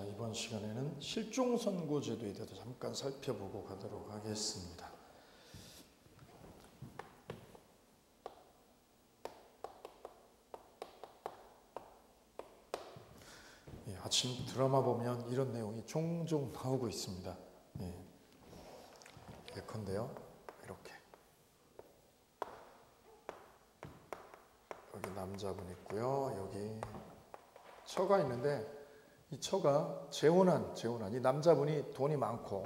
자, 이번 시간에는 실종선고제도에 대해서 잠깐 살펴보고 가도록 하겠습니다. 예, 아침 드라마 보면 이런 내용이 종종 나오고 있습니다. 예, 예컨대요. 이렇게 여기 남자분 있고요. 여기 처가 있는데 이 처가 재혼한 이 남자분이 돈이 많고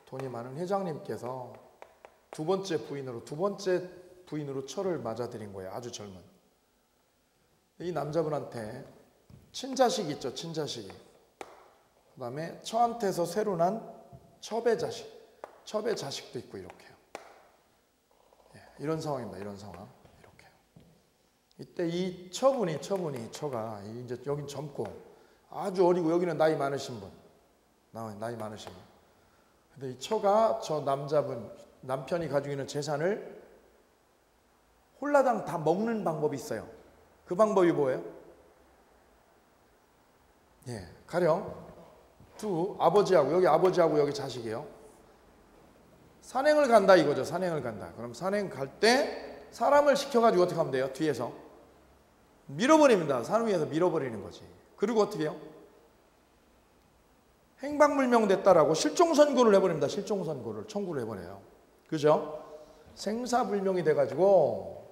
돈이 많은 회장님께서 두 번째 부인으로 처를 맞아들인 거예요. 아주 젊은. 이 남자분한테 친자식이 있죠. 친자식이. 그 다음에 처한테서 새로 난 첩의 자식도 있고 이렇게요. 예, 이런 상황입니다. 이런 상황. 이렇게. 이때 이 처가 이제 여긴 젊고 아주 어리고 여기는 나이 많으신 분. 나이 많으신 분. 근데 이 처가 저 남편이 가지고 있는 재산을 홀라당 다 먹는 방법이 있어요. 그 방법이 뭐예요? 예, 가령 아버지하고 여기 자식이에요. 산행을 간다 이거죠. 산행을 간다. 그럼 산행 갈 때 사람을 시켜가지고 어떻게 하면 돼요? 뒤에서 밀어버립니다. 산 위에서 밀어버리는 거지. 그리고 어떻게 해요? 행방불명됐다라고 실종선고를 해버립니다. 실종선고를 청구를 해버려요. 그죠? 생사불명이 돼가지고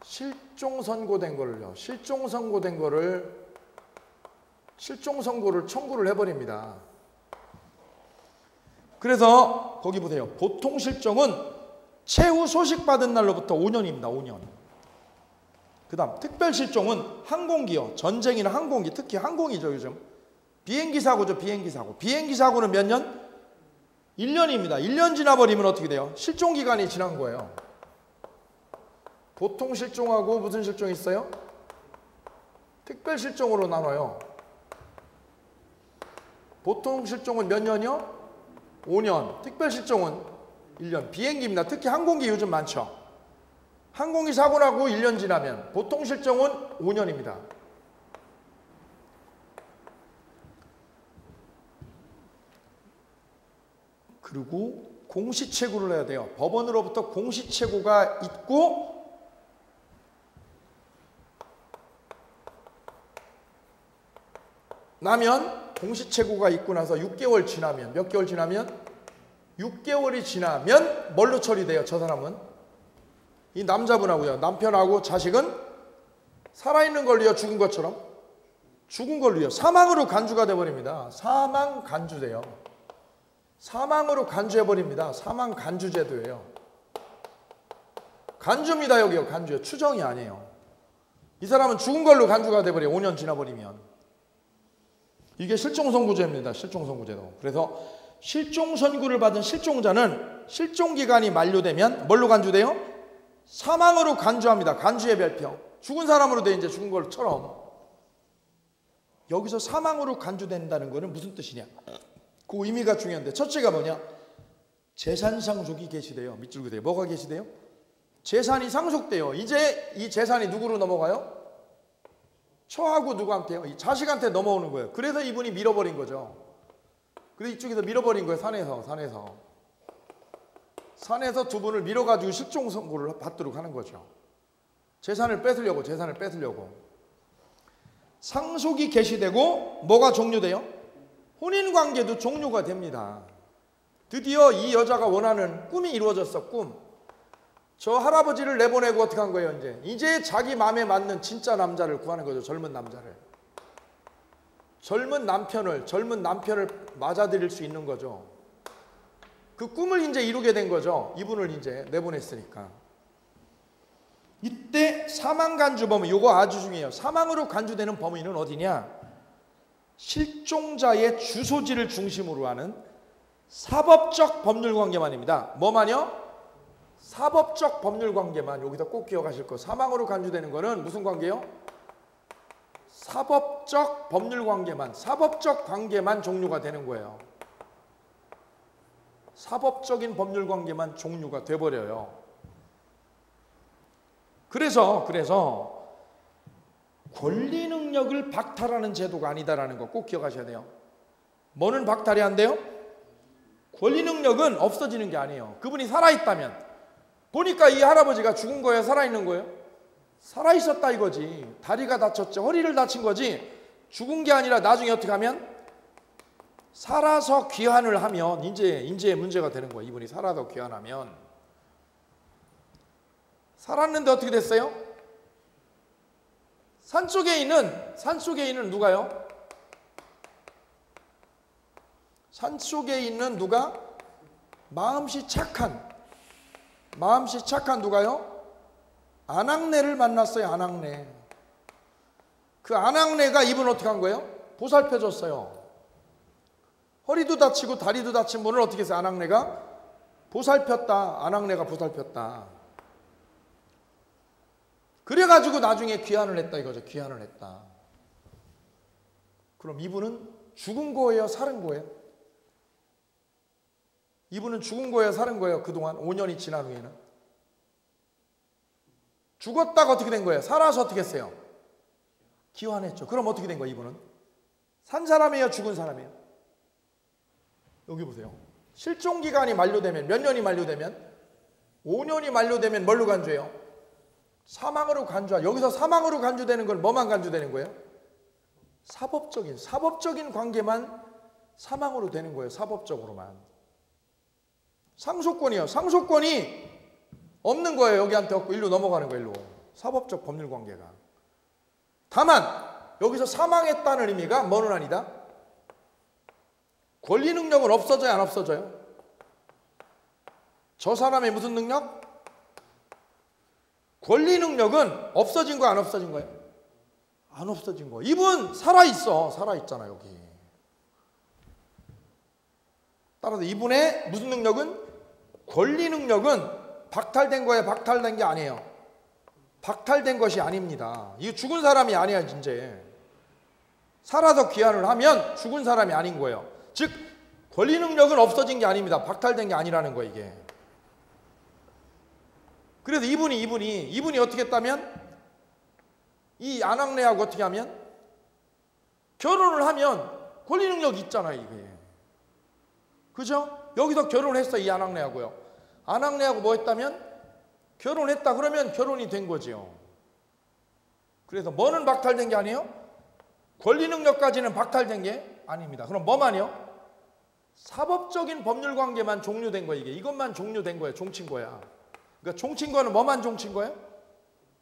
실종선고된 거를 실종선고를 청구를 해버립니다. 그래서 거기 보세요. 보통 실종은 최후 소식받은 날로부터 5년입니다. 5년. 그 다음 특별실종은 항공기요. 전쟁이나 항공기, 특히 항공이죠. 요즘 비행기 사고죠. 비행기 사고는 몇 년? 1년입니다 1년 지나버리면 어떻게 돼요? 실종기간이 지난 거예요. 보통 실종하고 무슨 실종이 있어요? 특별실종으로 나눠요. 보통 실종은 몇 년이요? 5년. 특별실종은 1년. 비행기입니다. 특히 항공기 요즘 많죠. 항공기 사고 나고 1년 지나면 보통 실종은 5년입니다. 그리고 공시채고를 해야 돼요. 법원으로부터 공시채고가 있고 나면 공시채고가 있고 나서 6개월 지나면 몇 개월 지나면 6개월이 지나면 뭘로 처리돼요? 저 사람은 이 남자분하고요. 남편하고 자식은 살아있는 걸로요. 죽은 것처럼? 죽은 걸로요. 사망으로 간주가 돼버립니다. 사망 간주돼요. 사망으로 간주해버립니다. 사망 간주제도예요. 간주입니다. 여기요. 간주요. 추정이 아니에요. 이 사람은 죽은 걸로 간주가 돼버려요. 5년 지나버리면. 이게 실종선고제입니다. 실종선고제도. 그래서 실종선고를 받은 실종자는 실종기간이 만료되면 뭘로 간주돼요? 사망으로 간주합니다. 간주의 별표. 죽은 사람으로 돼 이제 죽은 것처럼. 여기서 사망으로 간주된다는 거는 무슨 뜻이냐? 그 의미가 중요한데 첫째가 뭐냐? 재산 상속이 개시돼요. 밑줄 그대요. 뭐가 개시돼요? 재산이 상속돼요. 이제 이 재산이 누구로 넘어가요? 처하고 누구한테요? 이 자식한테 넘어오는 거예요. 그래서 이분이 밀어버린 거죠. 그래서 이쪽에서 밀어버린 거예요. 산에서 두 분을 밀어가지고 실종선고를 받도록 하는 거죠. 재산을 뺏으려고. 상속이 개시되고 뭐가 종료돼요? 혼인관계도 종료가 됩니다. 드디어 이 여자가 원하는 꿈이 이루어졌어. 꿈. 저 할아버지를 내보내고 어떻게 한 거예요? 이제 자기 마음에 맞는 진짜 남자를 구하는 거죠. 젊은 남자를. 젊은 남편을 맞아들일 수 있는 거죠. 그 꿈을 이제 이루게 된 거죠. 이분을 이제 내보냈으니까. 이때 사망간주 범위, 요거 아주 중요해요. 사망으로 간주되는 범위는 어디냐? 실종자의 주소지를 중심으로 하는 사법적 법률관계만입니다. 뭐만요? 사법적 법률관계만. 여기다 꼭 기억하실 거. 사망으로 간주되는 거는 무슨 관계요? 사법적 법률관계만. 사법적 관계만 종료가 되는 거예요. 사법적인 법률관계만 종료가 돼버려요. 그래서 권리 능력을 박탈하는 제도가 아니다라는 거 꼭 기억하셔야 돼요. 뭐는 박탈이 안 돼요? 권리 능력은 없어지는 게 아니에요. 그분이 살아있다면, 보니까 이 할아버지가 죽은 거예요? 살아있는 거예요? 살아있었다 이거지. 다리가 다쳤죠. 허리를 다친 거지. 죽은 게 아니라 나중에 어떻게 하면 살아서 귀환을 하면 이제 문제가 되는 거예요. 이분이 살아서 귀환하면. 살았는데 어떻게 됐어요? 산속에 있는 누가요? 산속에 있는 누가? 마음씨 착한 누가요? 아낙네를 만났어요. 아낙네. 그 아낙네가 이분 어떻게 한 거예요? 보살펴줬어요. 허리도 다치고 다리도 다친 분을 어떻게 해서 아낙네가 보살폈다. 아낙네가 보살폈다. 그래가지고 나중에 귀환을 했다 이거죠. 귀환을 했다. 그럼 이분은 죽은 거예요? 살은 거예요? 이분은 죽은 거예요? 살은 거예요? 그동안 5년이 지난 후에는. 죽었다가 어떻게 된 거예요? 살아서 어떻게 했어요? 귀환했죠. 그럼 어떻게 된 거예요? 이분은 산 사람이에요? 죽은 사람이에요? 여기 보세요. 실종기간이 만료되면, 몇 년이 만료되면? 5년이 만료되면 뭘로 간주해요? 사망으로 간주하. 여기서 사망으로 간주되는 건 뭐만 간주되는 거예요? 사법적인 관계만 사망으로 되는 거예요. 사법적으로만. 상속권이요. 상속권이 없는 거예요. 여기한테 없고 일로 넘어가는 거예요. 일로. 사법적 법률 관계가. 다만 여기서 사망했다는 의미가 뭐는 아니다? 권리 능력은 없어져요? 안 없어져요? 저 사람의 무슨 능력? 권리 능력은 없어진 거야? 안 없어진 거예요? 안 없어진 거예요. 이분 살아있어. 살아있잖아 여기. 따라서 이분의 무슨 능력은? 권리 능력은 박탈된 거예요? 박탈된 게 아니에요? 박탈된 것이 아닙니다. 이거 죽은 사람이 아니야 이제. 살아서 귀환을 하면 죽은 사람이 아닌 거예요. 즉 권리 능력은 없어진 게 아닙니다. 박탈된 게 아니라는 거예요 이게. 그래서 이분이 어떻게 했다면 이 아낙네하고 어떻게 하면 결혼을 하면 권리 능력이 있잖아요 이게. 그죠? 여기서 결혼을 했어 이 아낙네하고요. 아낙네하고 뭐 했다면 결혼했다 그러면 결혼이 된 거죠. 그래서 뭐는 박탈된 게 아니에요? 권리 능력까지는 박탈된 게 아닙니다. 그럼 뭐만요? 사법적인 법률 관계만 종료된 거예요 이게. 이것만 종료된 거예요. 종친 거야. 그러니까 종친 거는 뭐만 종친 거예요?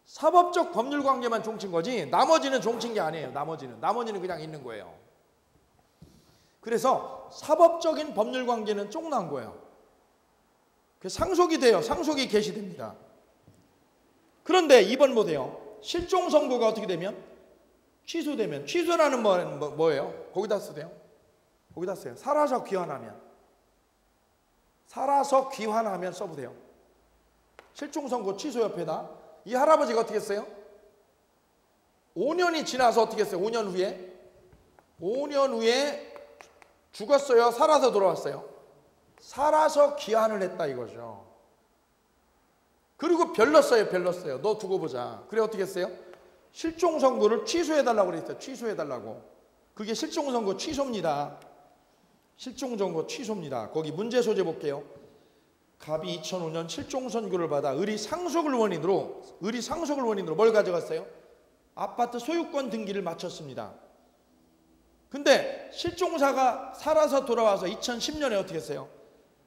사법적 법률 관계만 종친 거지 나머지는 종친 게 아니에요. 나머지는 그냥 있는 거예요. 그래서 사법적인 법률 관계는 쫑난 거예요. 상속이 돼요. 상속이 개시됩니다. 그런데 이번 보세요. 실종 선고가 어떻게 되면? 취소되면. 취소라는 뭐예요? 거기다 쓰세요. 거기다 써요. 살아서 귀환하면. 살아서 귀환하면 써보세요. 실종 선고 취소 옆에다. 이 할아버지가 어떻게 했어요? 5년이 지나서 어떻게 했어요? 5년 후에 죽었어요? 살아서 돌아왔어요? 살아서 귀환을 했다 이거죠. 그리고 별렀어요. 너 두고 보자. 그래 어떻게 했어요? 실종 선고를 취소해달라고 그랬어요. 취소해달라고. 그게 실종 선고 취소입니다. 실종 선고 취소입니다. 거기 문제 소재 볼게요. 갑이 2005년 실종 선고를 받아 의리 상속을 원인으로 뭘 가져갔어요? 아파트 소유권 등기를 마쳤습니다. 근데 실종사가 살아서 돌아와서 2010년에 어떻게 했어요?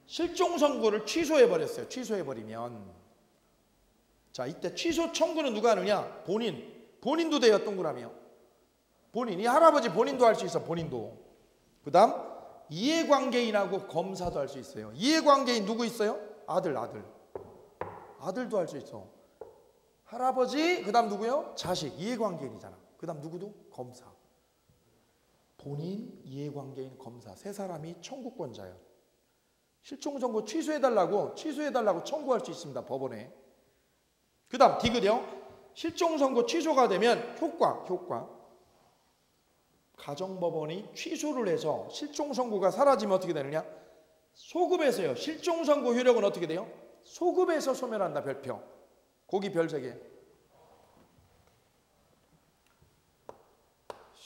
실종 선고를 취소해버렸어요. 취소해버리면 자 이때 취소 청구는 누가 하느냐? 본인도 돼요. 동그라미요. 이 할아버지 본인도 할 수 있어. 본인도. 그 다음 이해관계인하고 검사도 할 수 있어요. 이해관계인 누구 있어요? 아들도 할 수 있어. 할아버지 그 다음 누구요? 자식. 이해관계인이잖아. 그 다음 누구도? 검사. 본인, 이해관계인, 검사 세 사람이 청구권자예요. 실종선고 취소해달라고 청구할 수 있습니다. 법원에. 그 다음 디귿이요. 실종선고 취소가 되면 효과. 가정법원이 취소를 해서 실종선고가 사라지면 어떻게 되느냐? 소급해서요. 실종선고 효력은 어떻게 돼요? 소급해서 소멸한다. 별표. 거기 별 3개.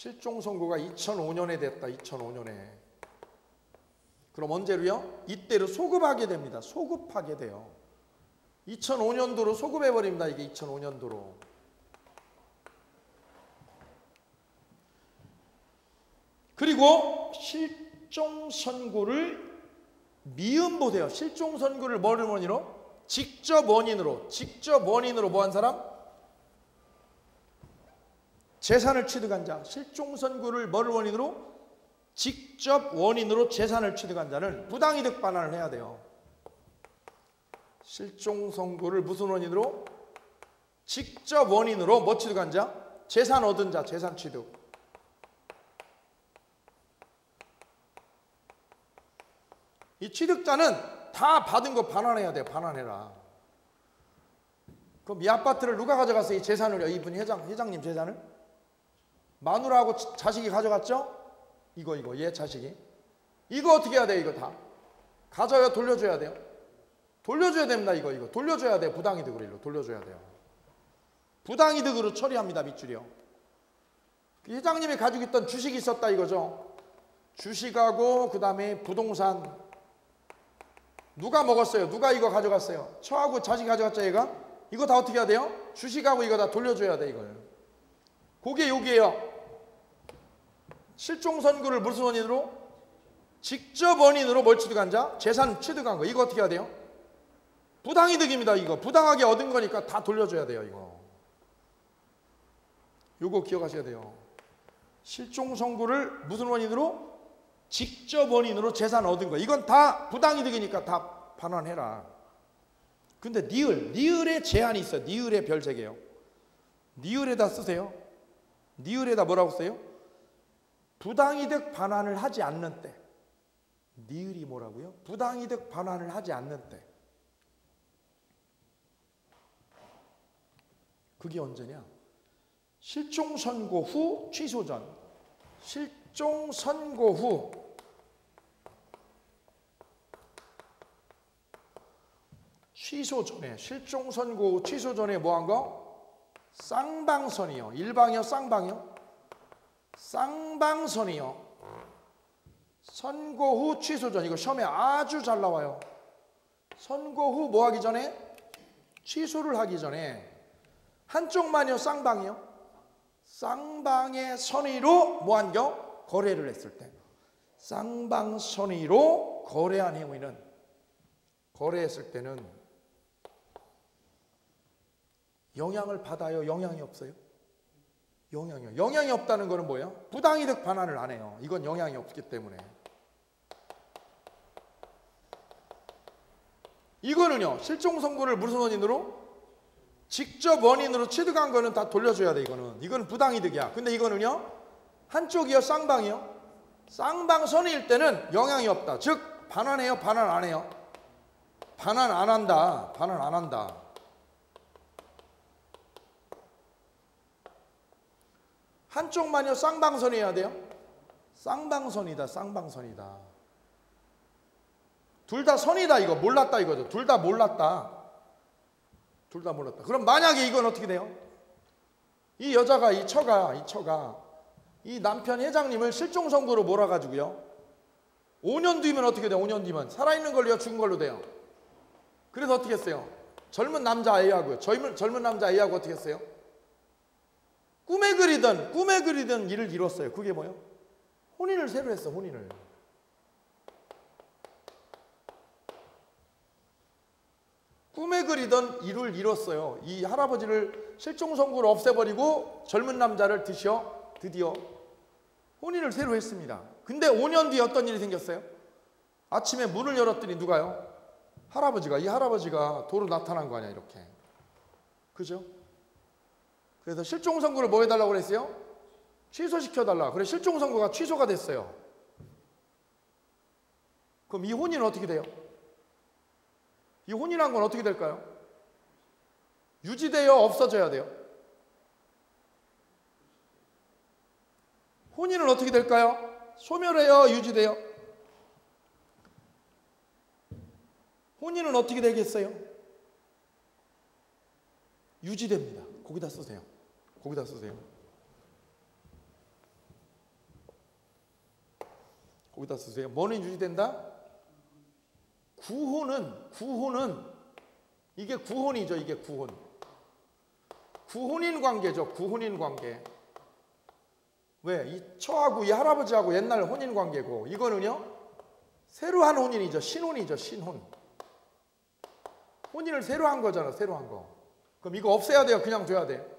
실종 선고가 2005년에 됐다. 2005년에. 그럼 언제로요? 이때로 소급하게 됩니다. 소급하게 돼요. 2005년도로 소급해버립니다. 이게 2005년도로. 그리고 실종 선고를 미음보돼요. 실종 선고를 뭐를 원인으로? 직접 원인으로 뭐 한 사람? 재산을 취득한 자. 실종 선고를 뭐를 원인으로? 직접 원인으로 재산을 취득한 자는 부당이득 반환을 해야 돼요. 실종 선고를 무슨 원인으로? 직접 원인으로 뭐 취득한 자? 재산 얻은 자, 재산 취득. 이 취득자는 다 받은 거 반환해야 돼요. 반환해라. 그럼 이 아파트를 누가 가져갔어요? 이 재산을요? 이분이 회장님 재산을? 마누라하고 자식이 가져갔죠? 이거 얘 자식이. 이거 어떻게 해야 돼요? 이거 다 가져야 돌려줘야 돼요. 돌려줘야 됩니다. 이거 돌려줘야 돼요. 부당이득으로 돌려줘야 돼요. 부당이득으로 처리합니다. 밑줄이요. 회장님이 가지고 있던 주식이 있었다 이거죠. 주식하고 그 다음에 부동산 누가 먹었어요? 누가 이거 가져갔어요? 처하고 자식이 가져갔죠 얘가? 이거 다 어떻게 해야 돼요? 주식하고 이거 다 돌려줘야 돼 이걸. 그게 여기에요. 실종 선고를 무슨 원인으로? 직접 원인으로 뭘 취득한 자? 재산 취득한 거. 이거 어떻게 해야 돼요? 부당이득입니다. 이거 부당하게 얻은 거니까 다 돌려줘야 돼요. 이거 기억하셔야 돼요. 실종 선고를 무슨 원인으로? 직접 원인으로 재산 얻은 거. 이건 다 부당이득이니까 다 반환해라. 근데 니을에 제한이 있어요. 니을에 별 3개요. 니을에다 쓰세요. 니을에다 뭐라고 써요? 부당이득 반환을 하지 않는 때. 니을이 뭐라고요? 부당이득 반환을 하지 않는 때. 그게 언제냐? 실종 선고 후 취소 전. 실종 선고 후 취소 전에, 실종 선고 후 취소 전에 뭐 한 거? 쌍방선이요. 일방이요, 쌍방이요? 쌍방선이요. 선고 후 취소 전. 이거 시험에 아주 잘 나와요. 선고 후 뭐 하기 전에? 취소를 하기 전에 한쪽만이요, 쌍방이요? 쌍방의 선의로 뭐 한 겨? 거래를 했을 때. 쌍방 선의로 거래한 행위는, 거래했을 때는 영향을 받아요? 영향이 없어요? 영향이요. 영향이 없다는 거는 뭐예요? 부당이득 반환을 안 해요. 이건 영향이 없기 때문에. 이거는요, 실종 선고를 무슨 원인으로? 직접 원인으로 취득한 거는 다 돌려줘야 돼. 이거는 부당이득이야. 근데 이거는요, 한쪽이요, 쌍방이요? 쌍방 선의일 때는 영향이 없다. 즉 반환해요, 반환 안 해요? 반환 안 한다. 반환 안 한다. 한쪽만요, 쌍방선이어야 돼요? 쌍방선이다. 쌍방선이다. 둘 다 선이다. 이거 몰랐다 이거죠. 둘 다 몰랐다. 둘 다 몰랐다. 그럼 만약에 이건 어떻게 돼요? 이 여자가, 이 처가 이 남편 회장님을 실종 선고로 몰아가지고요, 5년 뒤면 어떻게 돼요? 5년 뒤면 살아있는 걸로요, 죽은 걸로 돼요? 그래서 어떻게 했어요? 젊은 남자 A하고요, 젊은 남자 A하고 어떻게 했어요? 꿈에 그리던 일을 이뤘어요. 그게 뭐예요? 혼인을 새로 했어. 혼인을. 꿈에 그리던 일을 이뤘어요. 이 할아버지를 실종 선고로 없애버리고 젊은 남자를 드디어 혼인을 새로 했습니다. 근데 5년 뒤에 어떤 일이 생겼어요? 아침에 문을 열었더니 누가요? 이 할아버지가 도로 나타난 거 아니야, 이렇게. 그죠? 그래서 실종 선고를 뭐 해달라고 그랬어요? 취소시켜달라. 그래, 실종 선고가 취소가 됐어요. 그럼 이 혼인은 어떻게 돼요? 이 혼인한 건 어떻게 될까요? 유지돼요? 없어져야 돼요? 혼인은 어떻게 될까요? 소멸해요? 유지돼요? 혼인은 어떻게 되겠어요? 유지됩니다. 거기다 쓰세요. 거기다 쓰세요. 뭐는 유지된다? 구혼은 이게 구혼이죠. 이게 구혼. 구혼인 관계죠. 구혼인 관계. 왜? 이 처하고 이 할아버지하고 옛날 혼인 관계고, 이거는요 새로 한 혼인이죠. 신혼이죠. 신혼. 혼인을 새로 한 거잖아. 새로 한 거. 그럼 이거 없애야 돼요? 그냥 둬야 돼?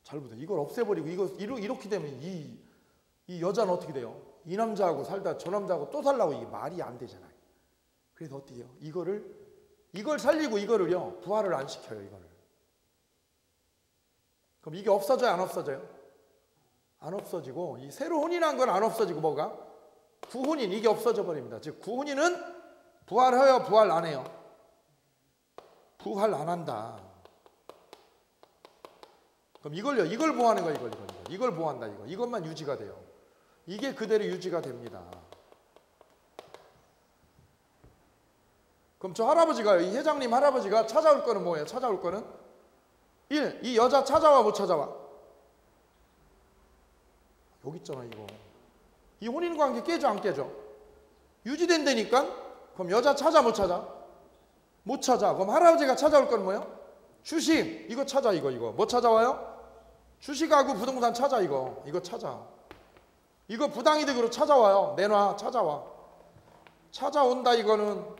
잘 보세요. 이걸 없애버리고 이렇게 되면 이 여자는 어떻게 돼요? 이 남자하고 살다 저 남자하고 또 살라고, 이게 말이 안 되잖아요. 그래서 어떻게 해요? 이걸 살리고 이거를요 부활을 안 시켜요. 이거를. 그럼 이게 없어져요? 안 없어져요? 안 없어지고, 이 새로 혼인한 건 안 없어지고, 뭐가? 구혼인, 이게 없어져 버립니다. 즉 구혼인은 부활해요? 부활 안 해요? 부활 안 한다. 그럼 이걸 보호하는 거야. 이걸 보호한다. 이것만 유지가 돼요. 이게 그대로 유지가 됩니다. 그럼 저 할아버지가, 이 회장님 할아버지가 찾아올 거는 뭐예요? 찾아올 거는 1. 이 여자 찾아와 못 찾아와? 여기 있잖아. 이거 이 혼인관계 깨져 안 깨져? 유지된다니까? 그럼 여자 찾아 못 찾아? 못 찾아. 그럼 할아버지가 찾아올 거는 뭐예요? 주식. 이거 찾아. 이거 뭐 찾아와요? 주식하고 부동산 찾아. 이거 찾아. 이거 부당이득으로 찾아와요. 내놔. 찾아와. 찾아온다. 이거는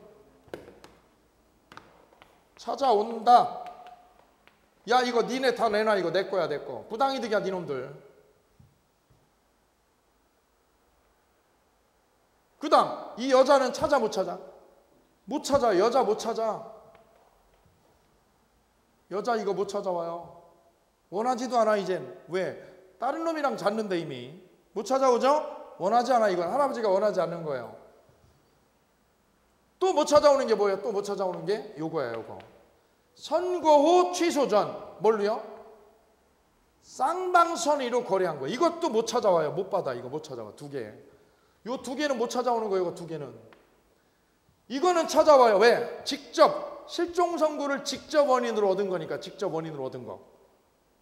찾아온다. 야, 이거 니네 다 내놔. 이거 내 거야. 내 거. 부당이득이야. 니놈들. 그 다음 이 여자는 찾아 못 찾아? 못 찾아. 여자 못 찾아. 여자 이거 못 찾아와요. 원하지도 않아. 이젠. 왜? 다른 놈이랑 잤는데 이미. 못 찾아오죠? 원하지 않아. 이건 할아버지가 원하지 않는 거예요. 또 못 찾아오는 게 뭐예요? 또 못 찾아오는 게 요거예요. 요거. 선고 후 취소 전 뭘로요? 쌍방선의로 거래한 거예요. 이것도 못 찾아와요. 못 받아. 이거 못 찾아와. 두 개. 요 두 개는 못 찾아오는 거예요. 이거 두 개는. 이거는 찾아와요. 왜? 직접 실종 선고를 직접 원인으로 얻은 거니까. 직접 원인으로 얻은 거.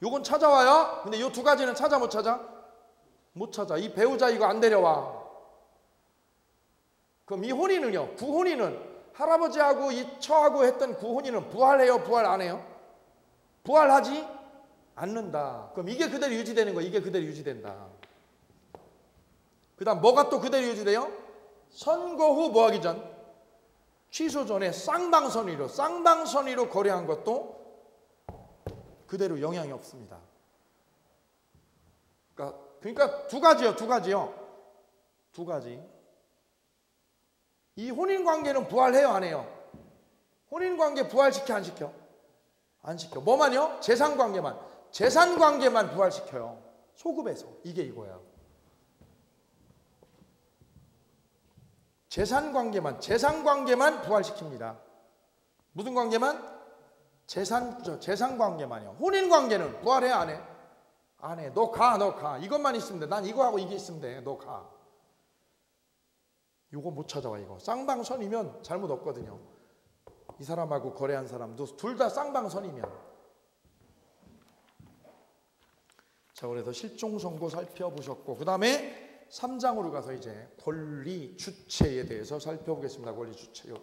요건 찾아와요. 근데 요 두 가지는 찾아 못 찾아? 못 찾아. 이 배우자 이거 안 데려와. 그럼 이 혼인은요? 구혼인은 할아버지하고 이 처하고 했던 구혼인은 부활해요? 부활 안 해요? 부활하지 않는다. 그럼 이게 그대로 유지되는 거예요. 이게 그대로 유지된다. 그 다음 뭐가 또 그대로 유지돼요? 선고 후 뭐하기 전? 취소 전에 쌍방선의로 거래한 것도 그대로 영향이 없습니다. 그러니까 두 가지요. 두 가지. 이 혼인관계는 부활해요? 안 해요? 혼인관계 부활시켜? 안 시켜? 안 시켜. 뭐만요? 재산관계만 부활시켜요. 소급해서. 이게 이거야. 재산관계만 부활시킵니다. 무슨 관계만? 재산관계만요. 혼인관계는 부활해? 안 해? 안 해. 너 가. 이것만 있으면 돼. 난 이거하고 이게 있으면 돼. 너 가. 요거 못 찾아와. 이거 쌍방선이면 잘못 없거든요. 이 사람하고 거래한 사람도 둘 다 쌍방선이면. 자, 그래서 실종선고 살펴보셨고, 그 다음에 3장으로 가서 이제 권리 주체에 대해서 살펴보겠습니다. 권리 주체.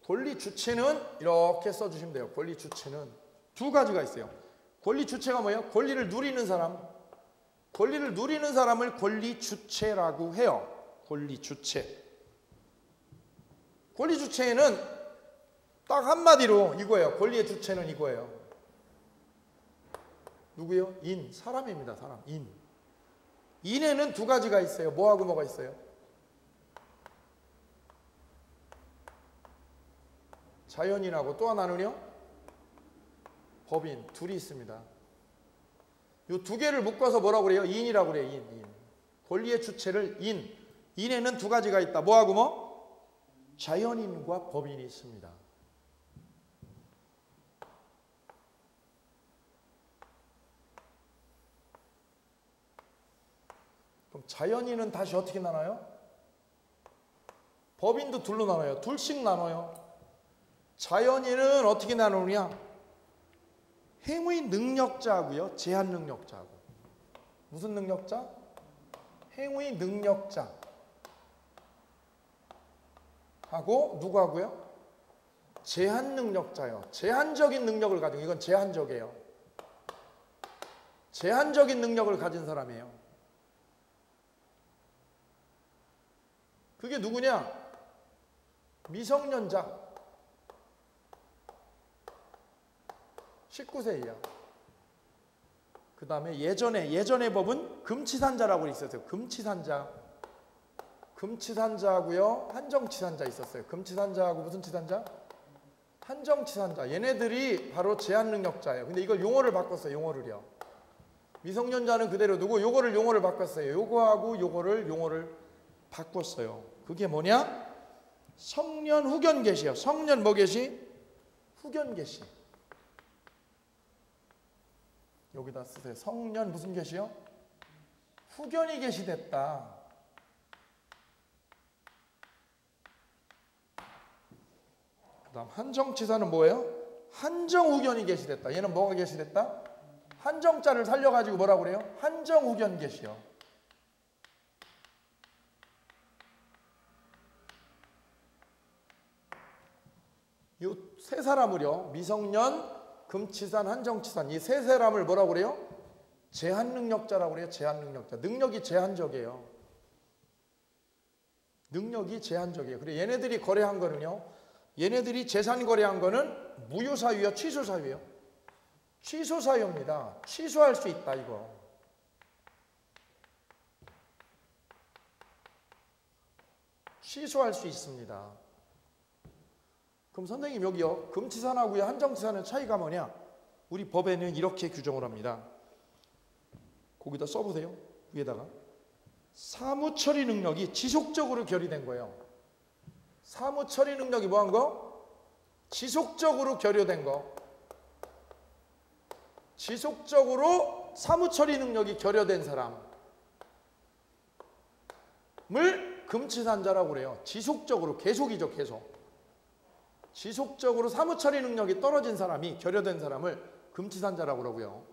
권리 주체는 이렇게 써주시면 돼요. 권리 주체는 두 가지가 있어요. 권리 주체가 뭐예요? 권리를 누리는 사람. 권리를 누리는 사람을 권리 주체라고 해요. 권리 주체. 권리 주체에는 딱 한마디로 이거예요. 권리의 주체는 이거예요. 누구요? 인, 사람입니다. 사람, 인. 인에는 두 가지가 있어요. 뭐하고 뭐가 있어요? 자연인하고 또 하나는요? 법인. 둘이 있습니다. 이 두 개를 묶어서 뭐라고 그래요? 인이라고 그래요. 인. 권리의 주체를 인. 인에는 두 가지가 있다. 뭐하고 뭐? 자연인과 법인이 있습니다. 그럼 자연인은 다시 어떻게 나눠요? 법인도 둘로 나눠요. 둘씩 나눠요. 자연인은 어떻게 나누느냐? 행위 능력자하고요, 제한 능력자하고. 무슨 능력자? 행위 능력자 하고 누구하고요? 제한 능력자요. 제한적인 능력을 가진, 이건 제한적이에요. 제한적인 능력을 가진 사람이에요. 그게 누구냐? 미성년자. 19세 이하. 그 다음에 예전의 법은 금치산자라고 있었어요. 금치산자하고요, 한정치산자 있었어요. 금치산자하고 무슨 치산자? 한정치산자. 얘네들이 바로 제한능력자예요. 근데 이걸 용어를 바꿨어요. 용어를요. 미성년자는 그대로 두고 요거를 용어를 바꿨어요. 요거하고 요거를 용어를 바꿨어요. 그게 뭐냐? 성년 후견 계시요. 성년 뭐 계시? 후견 계시. 여기다 쓰세요. 성년 무슨 계시요? 후견이 계시됐다. 그 다음 한정치사는 뭐예요? 한정후견이 계시됐다. 얘는 뭐가 계시됐다? 한정자를 살려가지고 뭐라고 그래요? 한정후견 계시요. 이 세 사람을요, 미성년, 금치산, 한정치산, 이 세 사람을 뭐라고 그래요? 제한능력자라고 그래요. 제한능력자. 능력이 제한적이에요. 능력이 제한적이에요. 그리고 얘네들이 거래한 거는요, 얘네들이 재산 거래한 거는 무효사유요, 취소사유예요. 취소사유입니다. 취소할 수 있다, 이거. 취소할 수 있습니다. 그럼 선생님 여기요, 금치산하고요, 한정치산의 차이가 뭐냐? 우리 법에는 이렇게 규정을 합니다. 거기다 써보세요. 위에다가 사무처리 능력이 지속적으로 결의된 거예요. 사무처리 능력이 뭐한 거? 지속적으로 결여된 거. 지속적으로 사무처리 능력이 결여된 사람을 금치산자라고 그래요. 지속적으로, 계속이죠, 계속. 지속적으로 사무처리 능력이 떨어진 사람이, 결여된 사람을 금치산자라고 그러고요.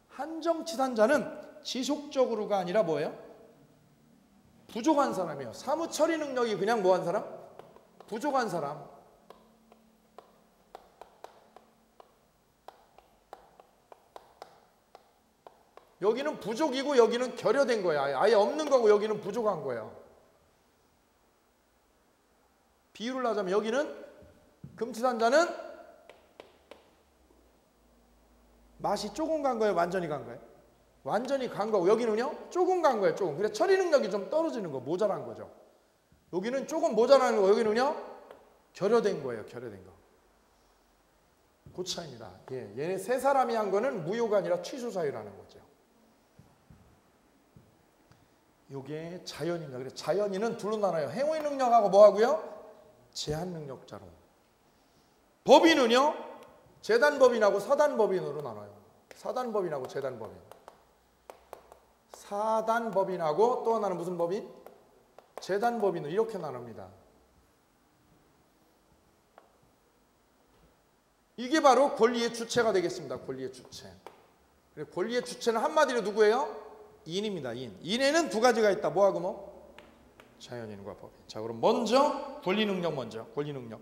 한정치산자는 지속적으로가 아니라 뭐예요? 부족한 사람이에요. 사무처리 능력이 그냥 뭐한 사람? 부족한 사람. 여기는 부족이고 여기는 결여된 거야. 아예 없는 거고 여기는 부족한 거예요. 비유를 하자면 여기는 금치산자는 맛이 조금 간 거예요? 완전히 간 거예요? 완전히 간 거고 여기는요? 조금 간 거예요. 조금. 그래서 처리 능력이 좀 떨어지는 거, 모자란 거죠. 여기는 조금 모자라는 거, 여기는요? 결여된 거예요. 결여된 거. 그 차이입니다. 예, 얘네 세 사람이 한 거는 무효가 아니라 취소사유라는 거죠. 요게 자연입니다. 그래서 자연인은 둘로 나눠요. 행위 능력하고 뭐 하고요? 제한 능력자로. 법인은요, 재단법인하고 사단법인으로 나눠요. 사단법인하고 재단법인. 사단법인하고 또 하나는 무슨 법인? 재단법인으로 이렇게 나눕니다. 이게 바로 권리의 주체가 되겠습니다. 권리의 주체. 권리의 주체는 한마디로 누구예요? 인입니다. 인. 인에는 두 가지가 있다. 뭐하고 뭐? 자연인과 법인. 자, 그럼 먼저 권리 능력 먼저. 권리 능력.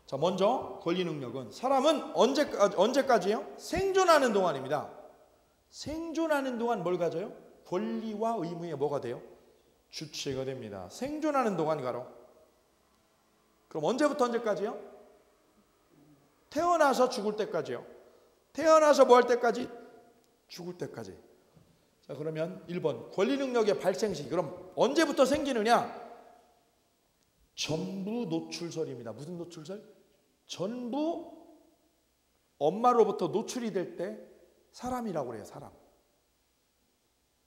자, 먼저 권리 능력은 사람은 언제까지요? 생존하는 동안입니다. 생존하는 동안 뭘 가져요? 권리와 의무에 뭐가 돼요? 주체가 됩니다. 생존하는 동안 가로. 그럼 언제부터 언제까지요? 태어나서 죽을 때까지요. 태어나서 뭐 할 때까지? 죽을 때까지. 자, 그러면 1번 권리 능력의 발생 시기. 그럼 언제부터 생기느냐? 전부 노출설입니다. 무슨 노출설? 전부 엄마로부터 노출이 될 때 사람이라고 그래요. 사람.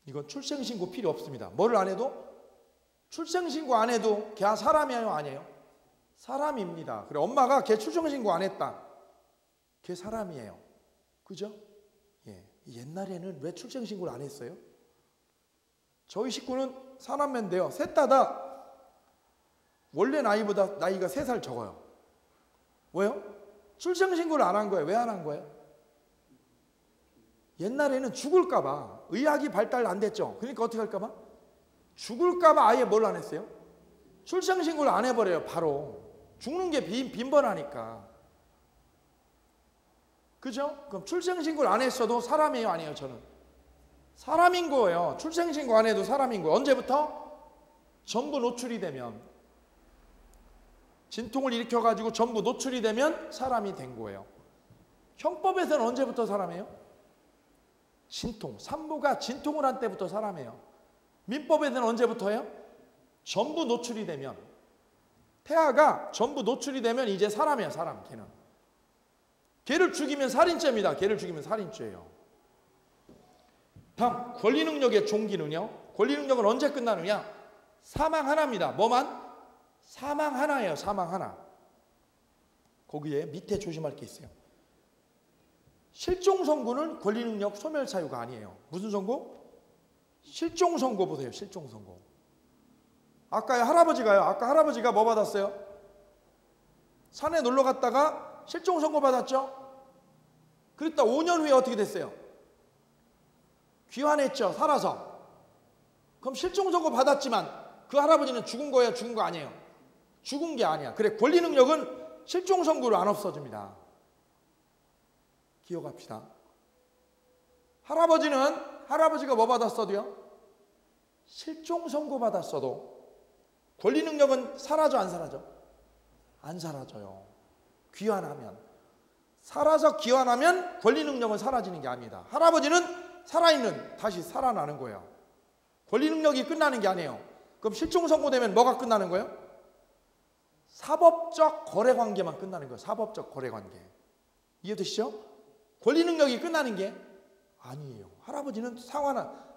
이건 출생신고 필요 없습니다. 뭐를 안 해도? 출생신고 안 해도 걔 사람이에요? 아니에요? 사람입니다. 그래, 엄마가 걔 출생신고 안 했다. 걔 사람이에요. 그죠? 예. 옛날에는 왜 출생신고를 안 했어요? 저희 식구는 사남매인데요. 셋 다 원래 나이보다 나이가 3살 적어요. 왜요? 출생신고를 안 한 거예요. 왜 안 한 거예요? 옛날에는 죽을까봐 의학이 발달 안 됐죠. 그러니까 어떻게 할까봐? 죽을까봐 아예 뭘 안 했어요? 출생신고를 안 해버려요. 바로 죽는 게 빈번하니까. 그죠? 그럼 출생신고를 안 했어도 사람이에요, 아니에요? 저는 사람인 거예요. 출생신고 안 해도 사람인 거예요. 언제부터? 전부 노출이 되면, 진통을 일으켜가지고 전부 노출이 되면 사람이 된 거예요. 형법에서는 언제부터 사람이에요? 진통, 산모가 진통을 한 때부터 사람이에요. 민법에서는 언제부터예요? 전부 노출이 되면, 태아가 전부 노출이 되면 이제 사람이에요. 사람. 걔는 걔를 죽이면 살인죄입니다. 걔를 죽이면 살인죄예요. 다음, 권리능력의 종기는요, 권리능력은 언제 끝나느냐? 사망 하나입니다. 뭐만? 사망 하나예요. 사망 하나. 거기에 밑에 조심할 게 있어요. 실종선고는 권리능력 소멸사유가 아니에요. 무슨 선고? 실종선고 보세요. 실종선고. 아까 할아버지가요. 아까 할아버지가 뭐 받았어요? 산에 놀러 갔다가 실종선고 받았죠? 그랬다 5년 후에 어떻게 됐어요? 귀환했죠. 살아서. 그럼 실종선고 받았지만 그 할아버지는 죽은 거예요? 죽은 거 아니에요? 죽은 게 아니야. 그래, 권리능력은 실종선고로 안 없어집니다. 기억합시다. 할아버지가 뭐 받았어도요? 실종선고 받았어도 권리능력은 사라져, 안 사라져? 안 사라져요. 귀환하면. 살아서 귀환하면 권리능력은 사라지는 게 아닙니다. 할아버지는 살아있는, 다시 살아나는 거예요. 권리능력이 끝나는 게 아니에요. 그럼 실종선고되면 뭐가 끝나는 거예요? 사법적 거래관계만 끝나는 거예요. 사법적 거래관계. 이해되시죠? 권리능력이 끝나는 게 아니에요. 할아버지는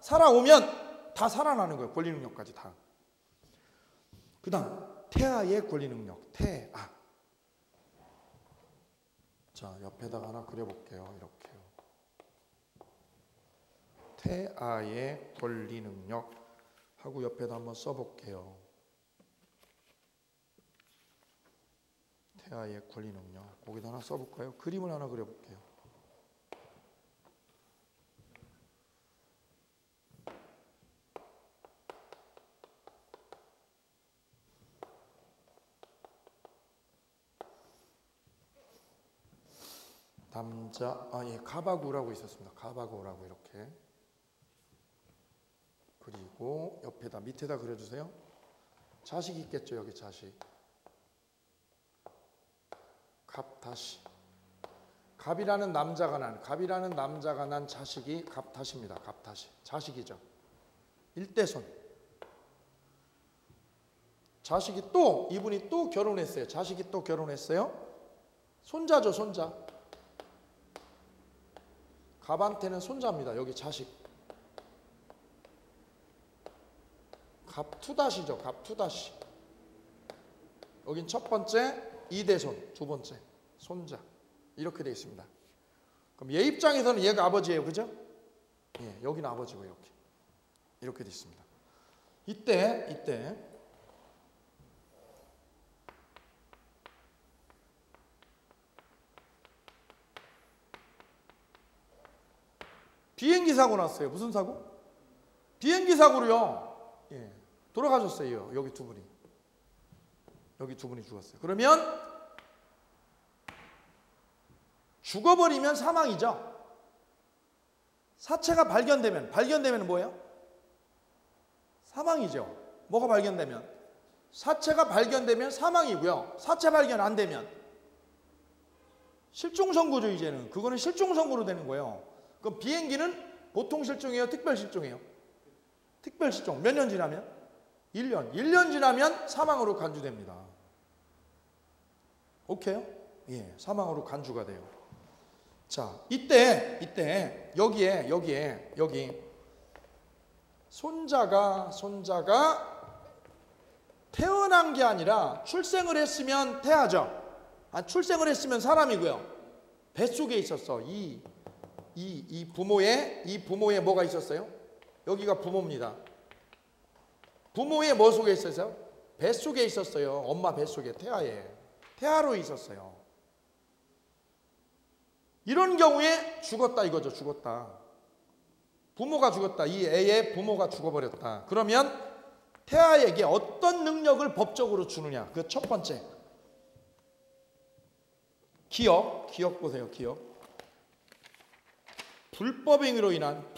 살아오면 다 살아나는 거예요. 권리능력까지 다. 그 다음, 태아의 권리능력. 태아. 자, 옆에다가 하나 그려볼게요. 이렇게요. 태아의 권리능력 하고 옆에다 한번 써볼게요. 태아의 권리능력. 거기다 하나 써볼까요? 그림을 하나 그려볼게요. 가바구라고 있었습니다. 가바구라고 이렇게. 그리고 옆에다, 밑에다 그려주세요. 자식 있겠죠, 여기 자식. 갑다시. 갑이라는 남자가 난 자식이 갑다시입니다. 갑다시. 자식이죠. 일대손. 이분이 또 결혼했어요. 자식이 또 결혼했어요. 손자죠, 손자. 갑한테는 손자입니다. 여기 자식. 갑투다시죠. 갑투다시. 여긴 첫 번째, 이대손. 두 번째, 손자. 이렇게 되어 있습니다. 그럼 얘 입장에서는 얘가 아버지예요. 그죠? 예, 여기는 아버지고 이렇게 되어 있습니다. 이때 비행기 사고 났어요. 무슨 사고? 비행기 사고로요. 예, 돌아가셨어요. 여기 두 분이 죽었어요. 그러면 죽어버리면 사망이죠. 사체가 발견되면 뭐예요? 사망이죠. 뭐가 발견되면? 사체가 발견되면 사망이고요. 사체 발견 안 되면 실종선고죠. 이제는 그거는 실종선고로 되는 거예요. 그럼 비행기는 보통 실종이에요? 특별 실종이에요? 특별 실종. 몇 년 지나면? 1년. 1년 지나면 사망으로 간주됩니다. 오케이요? 예, 사망으로 간주가 돼요. 자, 이때 여기 손자가 태어난 게 아니라 출생을 했으면 태아죠. 출생을 했으면 사람이고요. 뱃속에 있었어. 이 부모의 뭐가 있었어요? 여기가 부모입니다. 부모의 뭐 속에 있었어요? 뱃속에 있었어요. 엄마 뱃속에, 태아로 있었어요. 이런 경우에 죽었다 이거죠. 죽었다. 부모가 죽었다. 이 애의 부모가 죽어버렸다. 그러면 태아에게 어떤 능력을 법적으로 주느냐. 그 첫 번째. 기억 보세요. 기억. 불법행위로 인한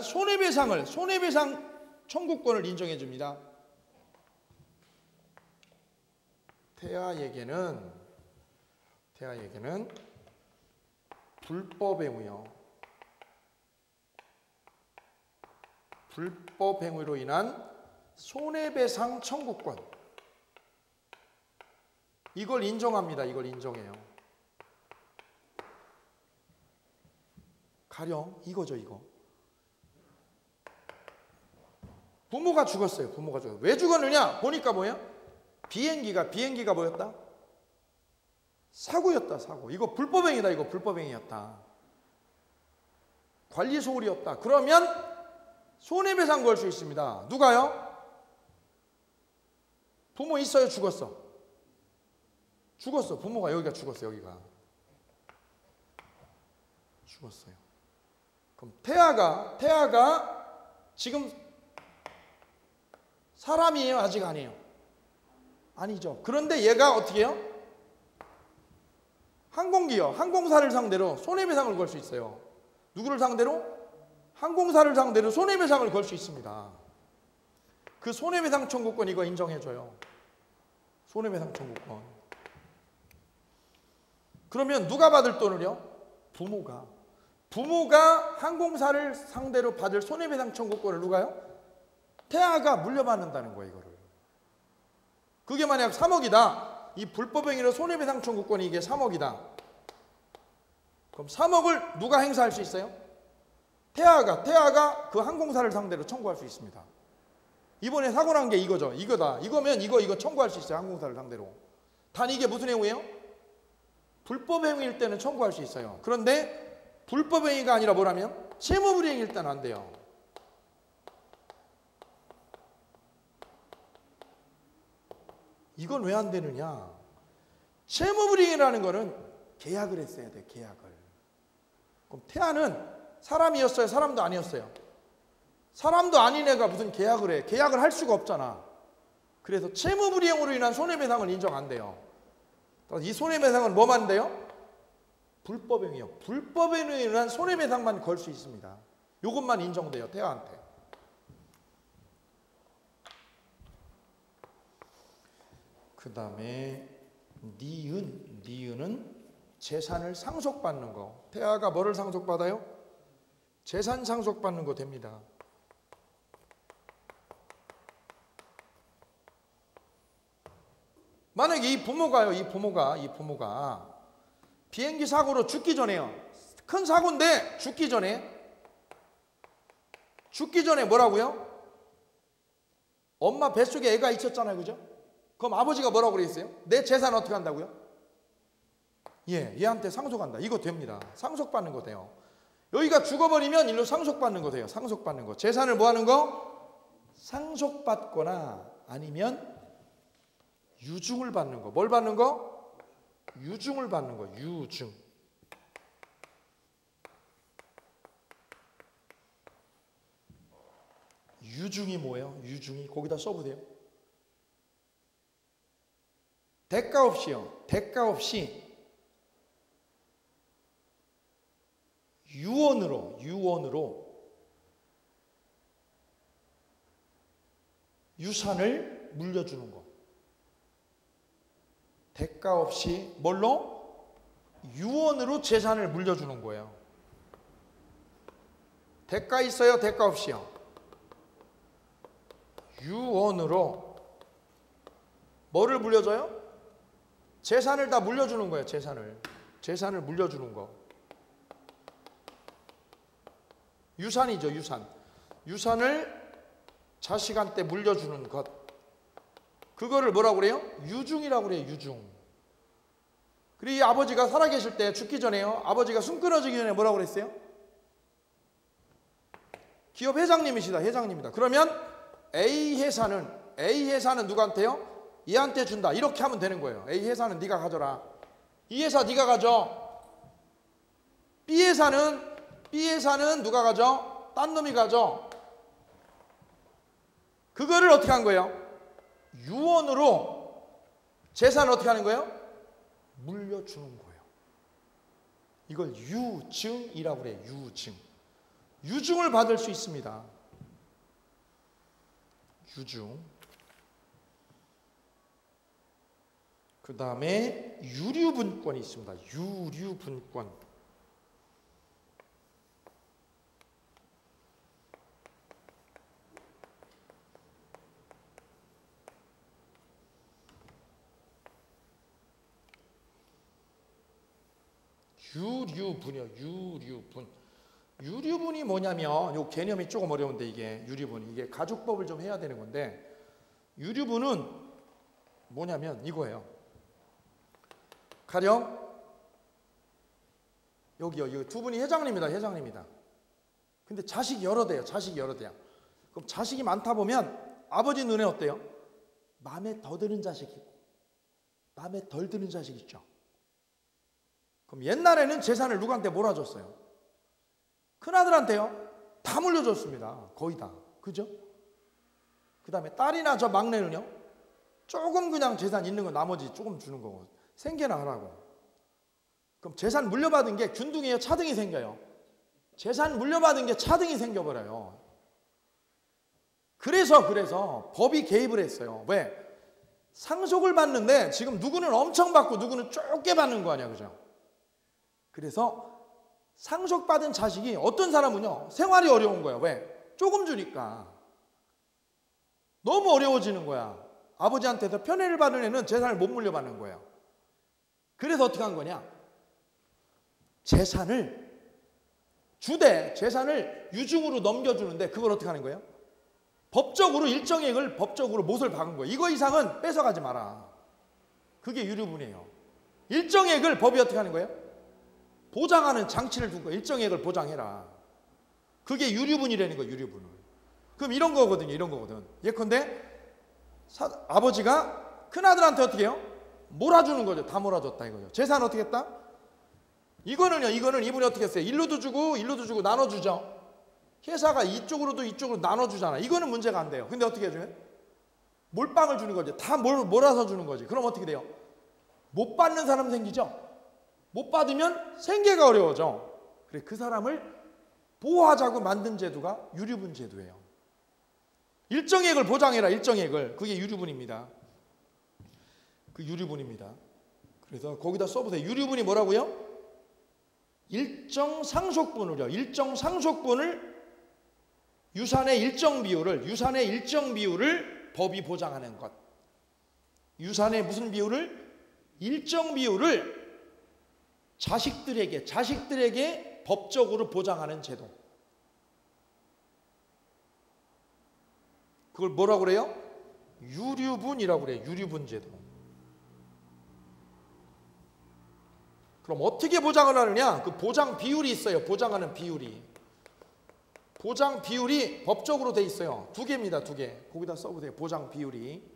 손해배상 청구권을 인정해 줍니다. 태아에게는 불법행위로 인한 손해배상 청구권, 이걸 인정합니다. 이걸 인정해요. 가령 이거죠. 이거. 부모가 죽었어요. 왜 죽었느냐? 보니까 뭐예요? 비행기가 뭐였다? 사고였다. 사고. 이거 불법행위다. 이거 불법행위였다. 관리 소홀이었다. 그러면 손해배상 걸 수 있습니다. 누가요? 부모 있어요? 죽었어? 부모가 여기가 죽었어요. 죽었어요. 그럼 태아가 지금 사람이에요? 아직 아니에요? 아니죠. 그런데 얘가 어떻게 해요? 항공사를 상대로 손해배상을 걸 수 있어요. 누구를 상대로? 항공사를 상대로 손해배상을 걸 수 있습니다. 그 손해배상 청구권 이거 인정해줘요. 손해배상 청구권. 그러면 누가 받을 돈을요? 부모가 항공사를 상대로 받을 손해배상 청구권을 누가요? 태아가 물려받는다는 거예요. 이거를. 그게 만약 3억이다. 이 불법행위로 손해배상 청구권이 이게 3억이다. 그럼 3억을 누가 행사할 수 있어요? 태아가 그 항공사를 상대로 청구할 수 있습니다. 이번에 사고 난 게 이거죠. 이거면 이거 청구할 수 있어요. 항공사를 상대로. 단 이게 무슨 행위예요? 불법행위일 때는 청구할 수 있어요. 그런데 불법행위가 아니라 뭐라면? 채무불이행일 때는 안 돼요. 이건 왜 안 되느냐? 채무불이행이라는 거는 계약을 했어야 돼. 계약을. 그럼 태아는 사람이었어요? 사람도 아니었어요? 사람도 아닌 애가 무슨 계약을 해? 계약을 할 수가 없잖아. 그래서 채무불이행으로 인한 손해배상을 인정 안 돼요. 이 손해배상은 뭐만 돼요? 불법행위요. 불법행위로 인한 손해배상만 걸 수 있습니다. 이것만 인정돼요. 태아한테. 그 다음에 니은은 재산을 상속받는 거. 태아가 뭐를 상속받아요? 재산 상속받는 거 됩니다. 만약에 이 부모가 비행기 사고로 죽기 전에요. 큰 사고인데 죽기 전에 뭐라고요? 엄마 뱃속에 애가 있었잖아요. 그죠? 그럼 아버지가 뭐라고 그랬어요? 내 재산 어떻게 한다고요? 얘한테 상속한다. 이거 됩니다. 상속받는 거 돼요. 여기가 죽어버리면 일로 상속받는 거 돼요. 상속받는 거. 재산을 뭐 하는 거? 상속받거나 아니면 유증을 받는 거. 뭘 받는 거? 유증을 받는 거. 유증. 유증이 뭐예요? 유증이 거기다 써보세요. 대가 없이요. 대가 없이 유언으로 유산을 물려주는 거. 대가 없이 뭘로? 유언으로 재산을 물려주는 거예요. 대가 있어요? 대가 없이요? 유언으로 뭐를 물려줘요? 재산을 다 물려주는 거예요. 재산을 물려주는 거. 유산이죠. 유산을 자식한테 물려주는 것. 그거를 뭐라고 그래요? 유증이라고 그래요. 유증. 그리고 이 아버지가 살아계실 때 죽기 전에요. 아버지가 숨 끊어지기 전에 뭐라고 그랬어요? 기업 회장님이시다. 회장님이다. 그러면 A 회사는 누구한테요? 얘한테 준다. 이렇게 하면 되는 거예요. A 회사는 네가 가져라. 이 회사 네가 가져. B 회사는 누가 가져? 딴 놈이 가져. 그거를 어떻게 한 거예요? 유언으로 재산을 어떻게 하는 거예요? 물려주는 거예요. 이걸 유증이라고 그래요. 유증. 유증을 받을 수 있습니다. 유증. 그 다음에 유류분권이 있습니다. 유류분권. 유류분이요. 유류분. 유류분이 뭐냐면 요 개념이 조금 어려운데 이게 가죽법을 좀 해야 되는 건데 유류분은 뭐냐면 이거예요. 가령 여기요. 이 두 분이 회장님이다. 근데 자식이 여러 대요. 그럼 자식이 많다 보면 아버지 눈에 어때요? 마음에 더 드는 자식이 있고 마음에 덜 드는 자식이 있죠. 그럼 옛날에는 재산을 누구한테 몰아줬어요? 큰아들한테요. 다 물려줬습니다. 거의 다. 그죠? 그 다음에 딸이나 저 막내는요. 조금 그냥 재산 있는 거 나머지 조금 주는 거고. 생계나 하라고. 그럼 재산 물려받은 게 균등이에요? 차등이 생겨요? 재산 물려받은 게 차등이 생겨버려요. 그래서 법이 개입을 했어요. 왜? 상속을 받는데 지금 누구는 엄청 받고 누구는 적게 받는 거 아니야. 그죠? 그래서 상속받은 자식이 어떤 사람은요. 생활이 어려운 거예요. 왜? 조금 주니까. 너무 어려워지는 거야. 아버지한테서 편애를 받은 애는 재산을 못 물려받는 거예요. 그래서 어떻게 한 거냐? 재산을 유증으로 넘겨주는데 그걸 어떻게 하는 거예요? 법적으로 일정액을 법적으로 못을 박은 거예요. 이거 이상은 뺏어가지 마라. 그게 유류분이에요. 일정액을 법이 어떻게 하는 거예요? 보장하는 장치를 둔 거예요. 일정액을 보장해라. 그게 유류분이라는 거예요. 유류분을. 그럼 이런 거거든. 예컨대 아버지가 큰아들한테 어떻게 해요? 몰아주는 거죠. 다 몰아줬다 이거죠. 재산 어떻게 했다? 이거는 이분이 어떻게 했어요? 일로도 주고 나눠주죠. 회사가 이쪽으로 나눠주잖아. 이거는 문제가 안 돼요. 근데 어떻게 해줘요? 몰빵을 주는 거죠. 다 몰아서 주는 거지. 그럼 어떻게 돼요? 못 받는 사람 생기죠? 못 받으면 생계가 어려워져. 그래, 그 사람을 보호하자고 만든 제도가 유류분 제도예요. 일정액을 보장해라. 일정액을. 그게 유류분입니다. 그 유류분입니다. 그래서 거기다 써보세요. 유류분이 뭐라고요? 일정 상속분을 유산의 일정 비율을 법이 보장하는 것. 유산의 무슨 비율을? 일정 비율을 자식들에게 법적으로 보장하는 제도. 그걸 뭐라고 그래요? 유류분이라고 그래요. 유류분 제도. 그럼 어떻게 보장을 하느냐? 그 보장 비율이 있어요. 보장하는 비율이. 보장 비율이 법적으로 돼 있어요. 2개입니다. 2개. 거기다 써보세요. 보장 비율이.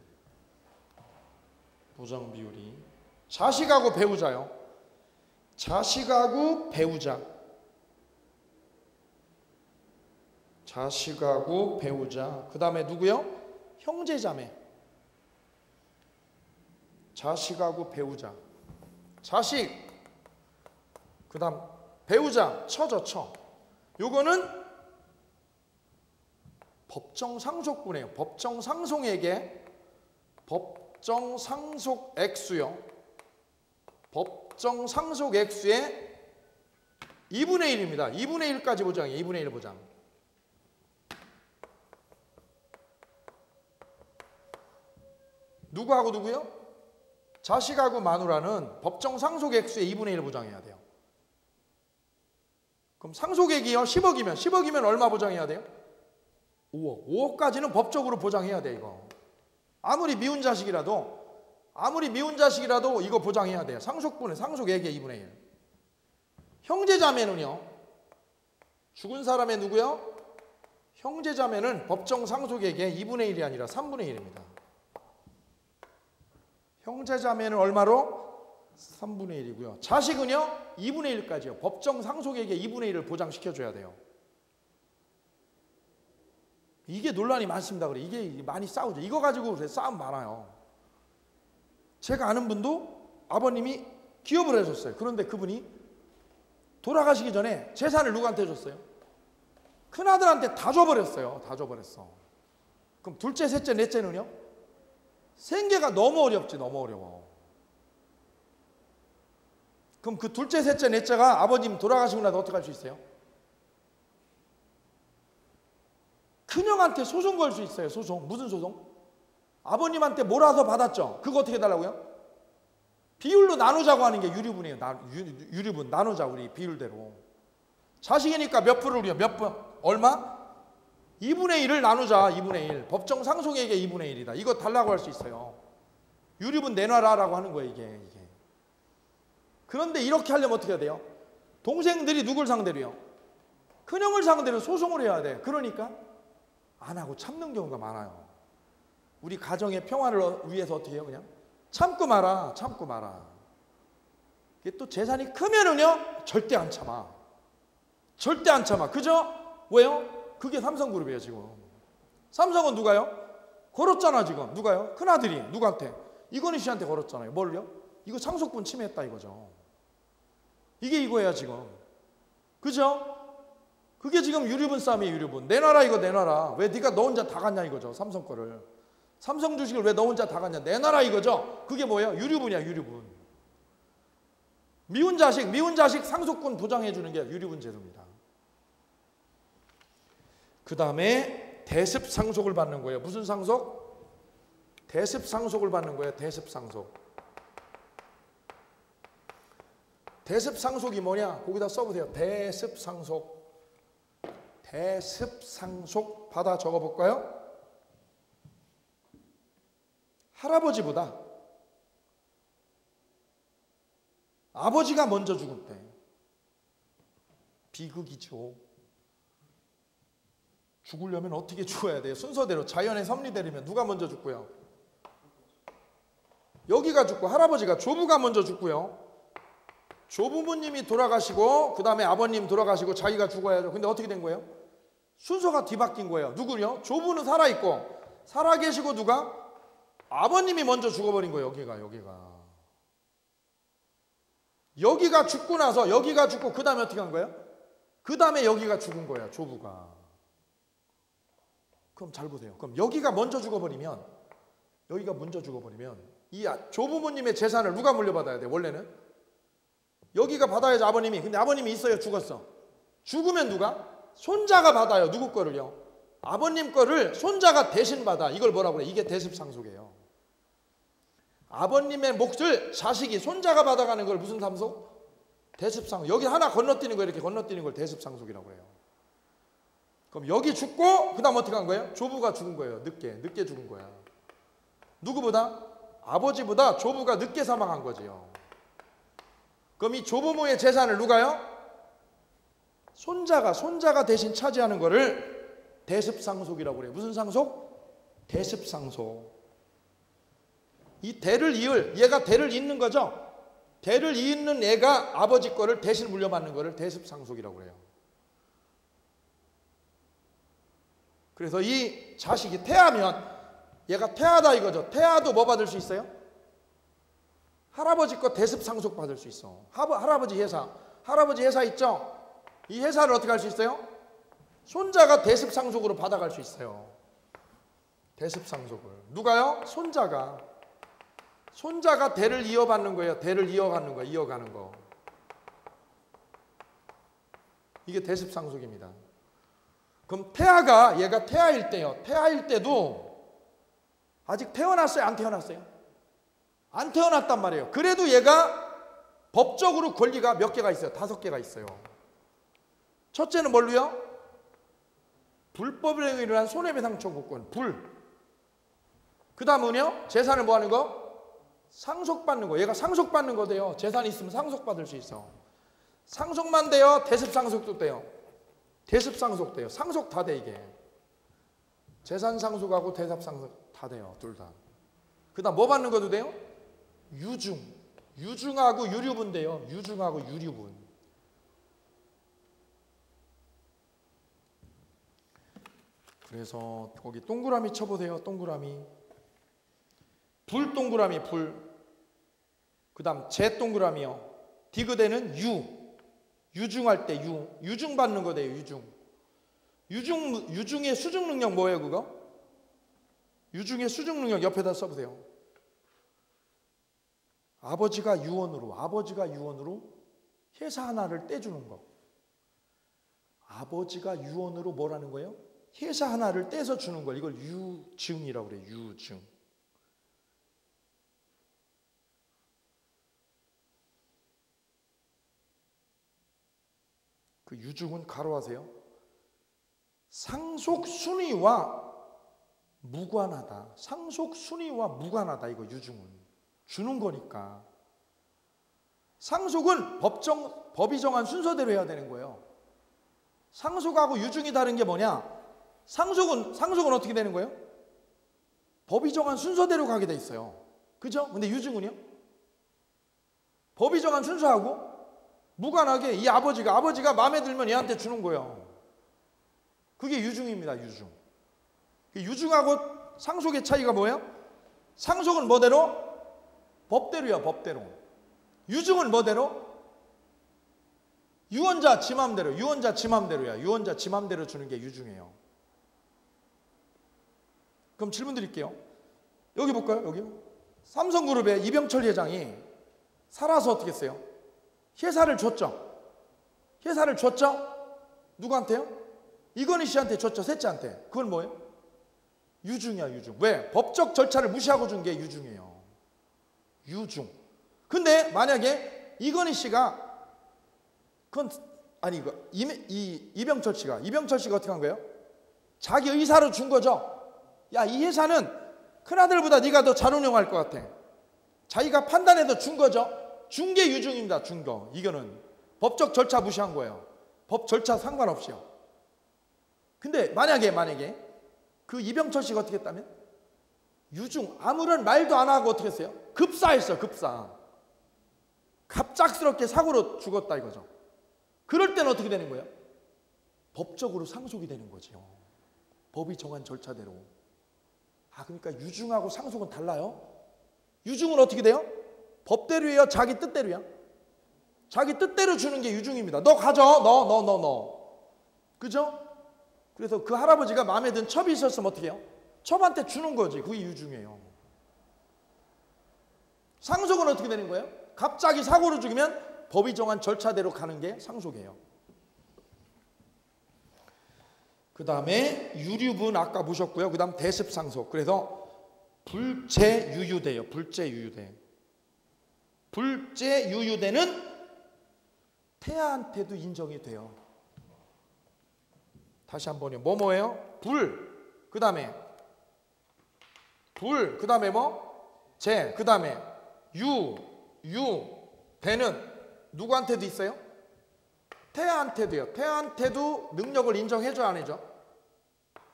자식하고 배우자요. 자식하고 배우자. 그 다음에 누구요? 형제자매. 자식하고 배우자. 자식. 그 다음 배우자. 처죠. 요거는 법정 상속분이에요. 법정 상속액수요. 법정 상속액수의 2분의 1입니다. 2분의 1까지 보장이에요. 2분의 1 보장. 누구하고 누구요? 자식하고 마누라는 법정 상속액수의 2분의 1 보장해야 돼요. 그럼 상속액이요 10억이면 얼마 보장해야 돼요? 5억까지는 법적으로 보장해야 돼. 이거 아무리 미운 자식이라도 이거 보장해야 돼요. 상속액의 2분의 1. 형제자매는요, 죽은 사람의 누구요? 형제자매는 법정 상속액의 2분의 1이 아니라 3분의 1입니다. 형제자매는 얼마로? 3분의 1이고요. 자식은요 2분의 1까지요. 법정 상속액의 2분의 1을 보장시켜줘야 돼요. 이게 논란이 많습니다. 그래. 이게 많이 싸우죠. 이거 가지고 싸움 많아요. 제가 아는 분도 아버님이 기업을 해줬어요. 그런데 그분이 돌아가시기 전에 재산을 누구한테 줬어요? 큰아들한테 다 줘버렸어요. 다 줘버렸어. 그럼 둘째, 셋째, 넷째는요? 생계가 너무 어렵지. 너무 어려워. 그럼 그 둘째, 셋째, 넷째가 아버님 돌아가시고 나서 어떻게 할 수 있어요? 큰형한테 소송 걸 수 있어요. 소송. 무슨 소송? 아버님한테 몰아서 받았죠. 그거 어떻게 해달라고요? 비율로 나누자고 하는 게 유류분이에요. 유류분 나누자. 우리 비율대로. 자식이니까 몇 프로를요? 몇 분? 얼마? 2분의 1을 나누자. 2분의 1. 법정 상속액의 2분의 1이다. 이거 달라고 할 수 있어요. 유류분 내놔라라고 하는 거예요. 이게. 그런데 이렇게 하려면 어떻게 해야 돼요? 동생들이 누굴 상대로요? 큰형을 상대로 소송을 해야 돼. 그러니까 안 하고 참는 경우가 많아요. 우리 가정의 평화를 위해서 어떻게 해요? 그냥 참고 말아. 참고 말아. 이게 또 재산이 크면은요 절대 안 참아. 절대 안 참아. 그죠? 왜요? 그게 삼성그룹이에요. 지금 삼성은 누가요? 걸었잖아. 지금 누가요? 큰아들이 누구한테? 이건희 씨한테 걸었잖아요. 뭘요? 이거 상속분 침해했다 이거죠. 이게 이거야 지금. 그죠? 그게 지금 유류분 싸움이에요. 유류분. 내놔라 이거 내놔라. 왜 네가 너 혼자 다 갖냐 이거죠. 삼성 거를. 삼성 주식을 왜 너 혼자 다 갖냐. 내놔라 이거죠. 그게 뭐예요? 유류분이야. 유류분. 미운 자식 상속분 보장해 주는 게 유류분 제도입니다. 그 다음에 대습 상속을 받는 거예요. 무슨 상속? 대습 상속을 받는 거예요. 대습 상속. 대습 상속이 뭐냐? 거기다 써보세요. 대습 상속. 대습 상속 받아 적어볼까요? 할아버지보다 아버지가 먼저 죽을 때 비극이죠. 죽으려면 어떻게 죽어야 돼요? 순서대로 자연의 섭리대로면 누가 먼저 죽고요? 여기가 죽고 할아버지가 조부가 먼저 죽고요. 조부모님이 돌아가시고 그 다음에 아버님 돌아가시고 자기가 죽어야죠. 근데 어떻게 된 거예요? 순서가 뒤바뀐 거예요. 누구요? 조부는 살아있고 살아계시고 누가? 아버님이 먼저 죽어버린 거예요. 여기가 죽고 나서 여기가 죽고 그 다음에 어떻게 한 거예요? 그 다음에 여기가 죽은 거예요. 조부가. 그럼 잘 보세요. 그럼 여기가 먼저 죽어버리면 이 조부모님의 재산을 누가 물려받아야 돼? 원래는 여기가 받아야지 아버님이. 근데 아버님이 있어요? 죽었어? 죽으면 누가? 손자가 받아요. 누구 거를요? 아버님 거를 손자가 대신 받아. 이걸 뭐라고 그래? 이게 대습상속이에요. 아버님의 몫을 자식이 손자가 받아가는 걸 무슨 상속? 대습상속. 여기 하나 건너뛰는 거 이렇게 건너뛰는 걸 대습상속이라고 해요. 그럼 여기 죽고 그 다음 어떻게 한 거예요? 조부가 죽은 거예요. 늦게 죽은 거야. 누구보다? 아버지보다 조부가 늦게 사망한 거지요. 그럼 이 조부모의 재산을 누가요? 손자가 대신 차지하는 거를 대습상속이라고 그래요. 무슨 상속? 대습상속. 이 대를 이을, 얘가 대를 잇는 거죠. 대를 잇는 애가 아버지 거를 대신 물려받는 거를 대습상속이라고 그래요. 그래서 이 자식이 태하면 얘가 태하다 이거죠. 태하도 뭐 받을 수 있어요? 할아버지 거 대습상속 받을 수 있어. 할아버지 회사 있죠? 이 회사를 어떻게 할 수 있어요? 손자가 대습상속으로 받아갈 수 있어요. 대습상속을. 누가요? 손자가 대를 이어받는 거예요. 대를 이어가는 거. 이게 대습상속입니다. 그럼 얘가 태아일 때요. 태아일 때도 아직 태어났어요? 안 태어났어요? 안 태어났단 말이에요. 그래도 얘가 법적으로 권리가 몇 개가 있어요? 5개가 있어요. 첫째는 뭘로요? 불법에 의한 손해배상 청구권. 그 다음은요? 재산을 뭐 하는 거? 상속받는 거. 얘가 상속받는 거 돼요. 재산이 있으면 상속받을 수 있어. 상속만 돼요? 대습상속도 돼요? 대습상속 돼요. 상속 다 돼 이게. 재산 상속하고 대습상속 다 돼요. 둘 다. 그 다음 뭐 받는 것도 돼요? 유중하고 유류분 돼요. 유중하고 유류분. 그래서 거기 동그라미 쳐보세요. 동그라미. 불 동그라미 불. 그 다음 재 동그라미요. 디귿에는 유중할 때 유중 받는 거 돼요. 유중의 수중 능력 뭐예요 그거? 유중의 수중 능력 옆에다 써보세요. 아버지가 유언으로 회사 하나를 떼주는 거. 아버지가 유언으로 뭐라는 거예요? 회사 하나를 떼서 주는 걸 이걸 유증이라고 그래요. 유증. 그 유증은 가로하세요. 상속 순위와 무관하다. 상속 순위와 무관하다. 이거 유증은 주는 거니까. 상속은 법이 정한 순서대로 해야 되는 거예요. 상속하고 유증이 다른 게 뭐냐? 상속은 어떻게 되는 거예요? 법이 정한 순서대로 가게 돼 있어요. 그죠? 근데 유증은요? 법이 정한 순서하고 무관하게 이 아버지가 마음에 들면 얘한테 주는 거예요. 그게 유증입니다. 유증하고 상속의 차이가 뭐예요? 상속은 뭐대로? 법대로야. 법대로. 유증은 뭐대로? 유언자 지 맘대로야. 유언자 지 맘대로 주는 게 유증이에요. 그럼 질문 드릴게요. 여기 볼까요? 여기요. 삼성그룹의 이병철 회장이 살아서 어떻게 했어요? 회사를 줬죠. 누구한테요? 이건희 씨한테 줬죠. 셋째한테. 그건 뭐예요? 유증이야. 유증. 왜? 법적 절차를 무시하고 준 게 유증이에요. 유증. 근데 만약에 이건희 씨가 이병철 씨가 어떻게 한 거예요? 자기 의사로 준 거죠. 야, 이 회사는 큰아들보다 네가 더 잘 운영할 것 같아. 자기가 판단해서 준 거죠. 준 게 유증입니다. 준 거. 이거는 법적 절차 무시한 거예요. 법 절차 상관없이요. 근데 만약에 그 이병철 씨가 어떻게 했다면? 유증 아무런 말도 안 하고 어떻게 했어요? 급사했어. 갑작스럽게 사고로 죽었다 이거죠. 그럴 때는 어떻게 되는 거예요? 법적으로 상속이 되는 거죠. 법이 정한 절차대로. 그러니까 유증하고 상속은 달라요. 유증은 어떻게 돼요? 법대로예요? 자기 뜻대로야? 자기 뜻대로 주는 게 유증입니다. 너 가져. 너. 그죠? 그래서 그 할아버지가 마음에 든 첩이 있었으면 어떻게 해요? 첩한테 주는 거지. 그게 유증이에요. 상속은 어떻게 되는 거예요? 갑자기 사고로 죽으면 법이 정한 절차대로 가는 게 상속이에요. 그 다음에 유류분 아까 보셨고요. 그 다음 대습상속. 그래서 불제유유대예요. 불제유유대는 태아한테도 인정이 돼요. 다시 한번요. 뭐예요? 그 다음에 제, 그 다음에 대는 누구한테도 있어요? 태아한테도요. 태아한테도 능력을 인정해줘 안 해줘?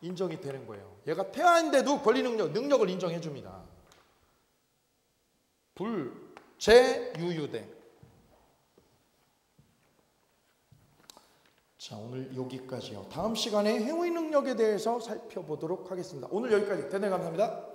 인정이 되는 거예요. 얘가 태아인데도 권리 능력을 인정해 줍니다. 불제유유대. 자, 오늘 여기까지요. 다음 시간에 행위 능력에 대해서 살펴보도록 하겠습니다. 오늘 여기까지. 대단히 감사합니다.